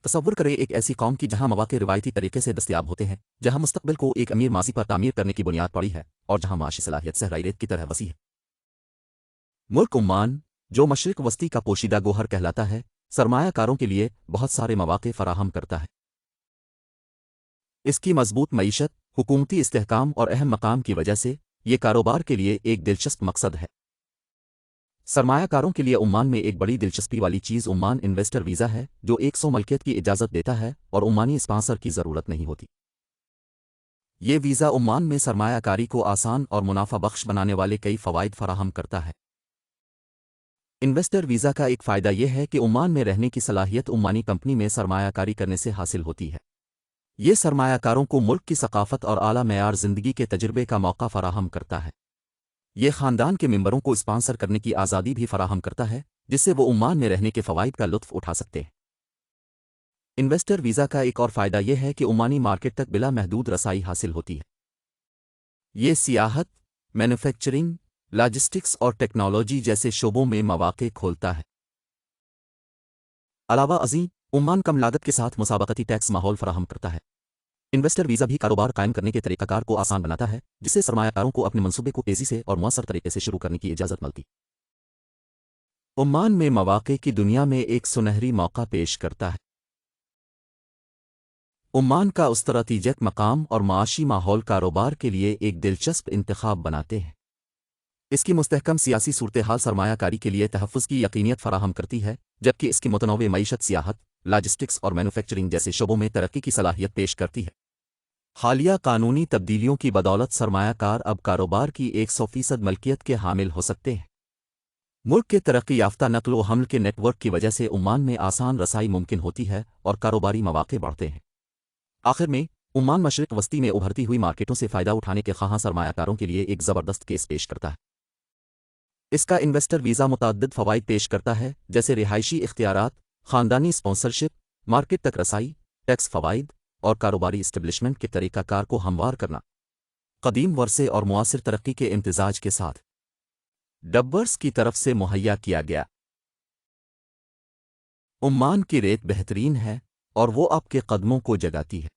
تصور کریں ایک ایسی قوم کی جہاں مواقع روایتی طریقے سے دستیاب ہوتے ہیں، جہاں مستقبل کو ایک امیر ماضی پر تعمیر کرنے کی بنیاد پڑی ہے، اور جہاں معاشی صلاحیت صحرائی ریت کی طرح وسیع ہے۔ ملک عمان، جو مشرق وسطی کا پوشیدہ گوہر کہلاتا ہے، سرمایہ کاروں کے لیے بہت سارے مواقع فراہم کرتا ہے۔ اس کی مضبوط معیشت، حکومتی استحکام اور اہم مقام کی وجہ سے یہ کاروبار کے لیے ایک دلچسپ مقصد ہے۔ سرمایہ کاروں کے لیے عمان میں ایک بڑی دلچسپی والی چیز عمان انویسٹر ویزا ہے، جو 100 ملکیت کی اجازت دیتا ہے اور عمانی اسپانسر کی ضرورت نہیں ہوتی۔ یہ ویزا عمان میں سرمایہ کاری کو آسان اور منافع بخش بنانے والے کئی فوائد فراہم کرتا ہے۔ انویسٹر ویزا کا ایک فائدہ یہ ہے کہ عمان میں رہنے کی صلاحیت عمانی کمپنی میں سرمایہ کاری کرنے سے حاصل ہوتی ہے۔ یہ سرمایہ کاروں کو ملک کی ثقافت اور اعلیٰ معیار زندگی کے تجربے کا موقع فراہم کرتا ہے۔ یہ خاندان کے ممبروں کو اسپانسر کرنے کی آزادی بھی فراہم کرتا ہے، جس سے وہ عمان میں رہنے کے فوائد کا لطف اٹھا سکتے ہیں۔ انویسٹر ویزا کا ایک اور فائدہ یہ ہے کہ عمانی مارکیٹ تک بلا محدود رسائی حاصل ہوتی ہے۔ یہ سیاحت، مینوفیکچرنگ، لاجسٹکس اور ٹیکنالوجی جیسے شعبوں میں مواقع کھولتا ہے۔ علاوہ ازیں، عمان کم لاگت کے ساتھ مسابقتی ٹیکس ماحول فراہم کرتا ہے۔ انویسٹر ویزا بھی کاروبار قائم کرنے کے طریقہ کار کو آسان بناتا ہے، جس سے سرمایہ کاروں کو اپنے منصوبے کو تیزی سے اور مؤثر طریقے سے شروع کرنے کی اجازت ملتی۔ عمان میں مواقع کی دنیا میں ایک سنہری موقع پیش کرتا ہے۔ عمان کا استراتیجک مقام اور معاشی ماحول کاروبار کے لیے ایک دلچسپ انتخاب بناتے ہیں۔ اس کی مستحکم سیاسی صورتحال سرمایہ کاری کے لیے تحفظ کی یقینیت فراہم کرتی ہے، جبکہ اس کی متنوع معیشت سیاحت، لاجسٹکس اور مینوفیکچرنگ جیسے شعبوں میں ترقی کی صلاحیت پیش کرتی ہے۔ حالیہ قانونی تبدیلیوں کی بدولت سرمایہ کار اب کاروبار کی 100% ملکیت کے حامل ہو سکتے ہیں۔ ملک کے ترقی یافتہ نقل و حمل کے نیٹ ورک کی وجہ سے عمان میں آسان رسائی ممکن ہوتی ہے اور کاروباری مواقع بڑھتے ہیں۔ آخر میں، عمان مشرق وسطی میں ابھرتی ہوئی مارکیٹوں سے فائدہ اٹھانے کے خواہاں سرمایہ کاروں کے لیے ایک زبردست کیس پیش کرتا ہے۔ اس کا انویسٹر ویزا متعدد فوائد پیش کرتا ہے، جیسے رہائشی اختیارات، خاندانی اسپانسرشپ، مارکیٹ تک رسائی، ٹیکس فوائد اور کاروباری اسٹیبلشمنٹ کے طریقہ کار کو ہموار کرنا، قدیم ورثے اور معاصر ترقی کے امتزاج کے ساتھ۔ ڈبرز کی طرف سے مہیا کیا گیا۔ عمان کی ریت بہترین ہے اور وہ آپ کے قدموں کو جگاتی ہے۔